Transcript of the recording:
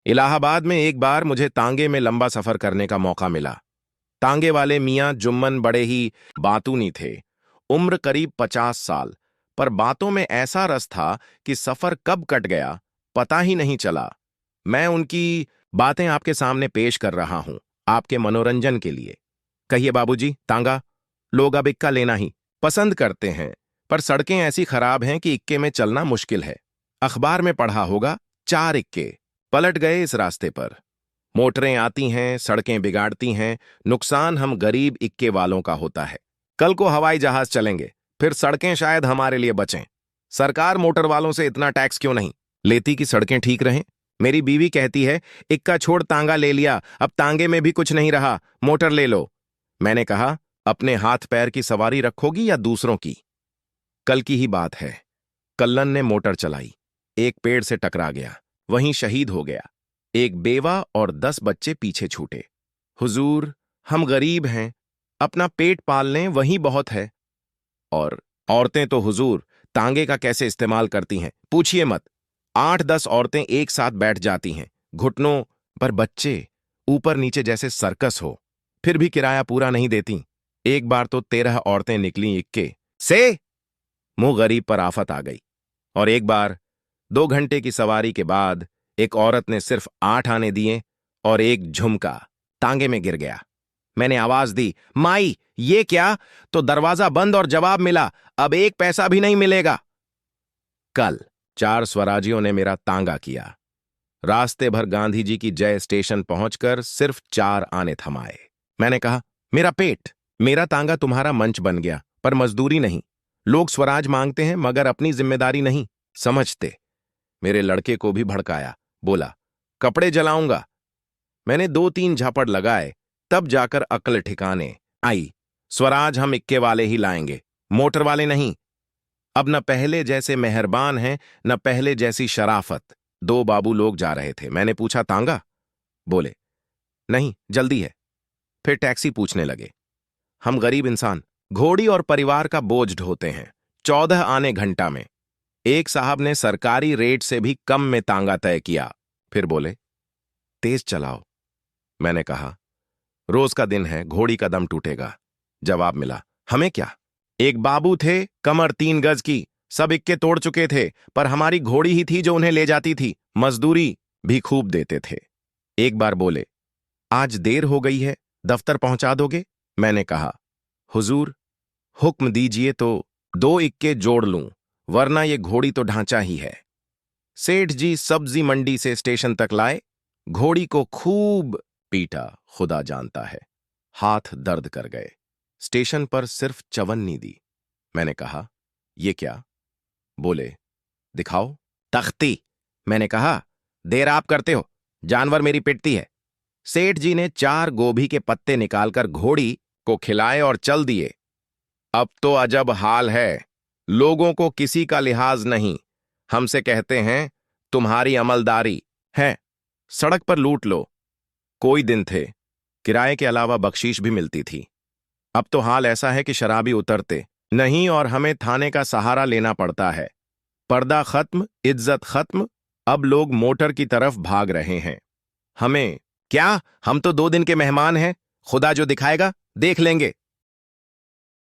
इलाहाबाद में एक बार मुझे तांगे में लंबा सफर करने का मौका मिला। तांगे वाले मियां जुम्मन बड़े ही बातूनी थे। उम्र करीब 50 साल, पर बातों में ऐसा रस था कि सफर कब कट गया पता ही नहीं चला। मैं उनकी बातें आपके सामने पेश कर रहा हूं, आपके मनोरंजन के लिए। कहिए बाबूजी, तांगा लोग अब इक्का लेना ही पसंद करते हैं, पर सड़कें ऐसी खराब हैं कि इक्के में चलना मुश्किल है। अखबार में पढ़ा होगा, 4 इक्के पलट गए इस रास्ते पर। मोटरें आती हैं, सड़कें बिगाड़ती हैं, नुकसान हम गरीब इक्के वालों का होता है। कल को हवाई जहाज चलेंगे, फिर सड़कें शायद हमारे लिए बचें। सरकार मोटर वालों से इतना टैक्स क्यों नहीं लेती कि सड़कें ठीक रहें? मेरी बीवी कहती है, इक्का छोड़ तांगा ले लिया, अब तांगे में भी कुछ नहीं रहा, मोटर ले लो। मैंने कहा, अपने हाथ पैर की सवारी रखोगी या दूसरों की? कल की ही बात है। कल्लन ने मोटर चलाई, एक पेड़ से टकरा गया, वहीं शहीद हो गया। एक बेवा और 10 बच्चे पीछे छूटे। हुजूर, हम गरीब हैं, अपना पेट पाल लें वही बहुत है। और औरतें तो हुजूर तांगे का कैसे इस्तेमाल करती हैं, पूछिए मत। 8-10 औरतें एक साथ बैठ जाती हैं, घुटनों पर बच्चे, ऊपर नीचे जैसे सर्कस हो, फिर भी किराया पूरा नहीं देती। एक बार तो 13 औरतें निकली इक्के से। मुंह गरीब पर आफत आ गई। और एक बार 2 घंटे की सवारी के बाद एक औरत ने सिर्फ 8 आने दिए और एक झुमका तांगे में गिर गया। मैंने आवाज दी, माई ये क्या? तो दरवाजा बंद और जवाब मिला, अब 1 पैसा भी नहीं मिलेगा। कल 4 स्वराजियों ने मेरा तांगा किया। रास्ते भर गांधी जी की जय स्टेशन पहुंचकर सिर्फ 4 आने थमाए। मैंने कहा, मेरा पेट, मेरा तांगा तुम्हारा मंच बन गया, पर मजदूरी नहीं। लोग स्वराज मांगते हैं मगर अपनी जिम्मेदारी नहीं समझते। मेरे लड़के को भी भड़काया, बोला, कपड़े जलाऊंगा। मैंने 2-3 झापड़ लगाए, तब जाकर अक्ल ठिकाने आई। स्वराज हम इक्के वाले ही लाएंगे, मोटर वाले नहीं। अब न पहले जैसे मेहरबान हैं, न पहले जैसी शराफत। 2 बाबू लोग जा रहे थे। मैंने पूछा, तांगा? बोले, नहीं, जल्दी है। फिर टैक्सी पूछने लगे। हम गरीब इंसान घोड़ी और परिवार का बोझ ढोते हैं। 14 आने घंटा में। एक साहब ने सरकारी रेट से भी कम में तांगा तय किया। फिर बोले, तेज चलाओ। मैंने कहा, रोज का दिन है, घोड़ी का दम टूटेगा। जवाब मिला, हमें क्या? एक बाबू थे, कमर 3 गज की, सब इक्के तोड़ चुके थे, पर हमारी घोड़ी ही थी जो उन्हें ले जाती थी। मजदूरी भी खूब देते थे। एक बार बोले, आज देर हो गई है, दफ्तर पहुंचा दोगे? मैंने कहा, हुजूर हुक्म दीजिए तो 2 इक्के जोड़ लूं, वरना ये घोड़ी तो ढांचा ही है। सेठ जी सब्जी मंडी से स्टेशन तक लाए, घोड़ी को खूब पीटा, खुदा जानता है, हाथ दर्द कर गए। स्टेशन पर सिर्फ चवन्नी दी। मैंने कहा, ये क्या? बोले, दिखाओ। तख्ती। मैंने कहा, देर आप करते हो, जानवर मेरी पिटती है। सेठ जी ने 4 गोभी के पत्ते निकालकर घोड़ी को खिलाए और चल दिए। अब तो अजब हाल है, लोगों को किसी का लिहाज नहीं। हमसे कहते हैं, तुम्हारी अमलदारी है, सड़क पर लूट लो। कोई दिन थे, किराए के अलावा बख्शीश भी मिलती थी। अब तो हाल ऐसा है कि शराबी उतरते नहीं और हमें थाने का सहारा लेना पड़ता है। पर्दा खत्म, इज्जत खत्म, अब लोग मोटर की तरफ भाग रहे हैं। हमें क्या? हम तो 2 दिन के मेहमान हैं, खुदा जो दिखाएगा देख लेंगे।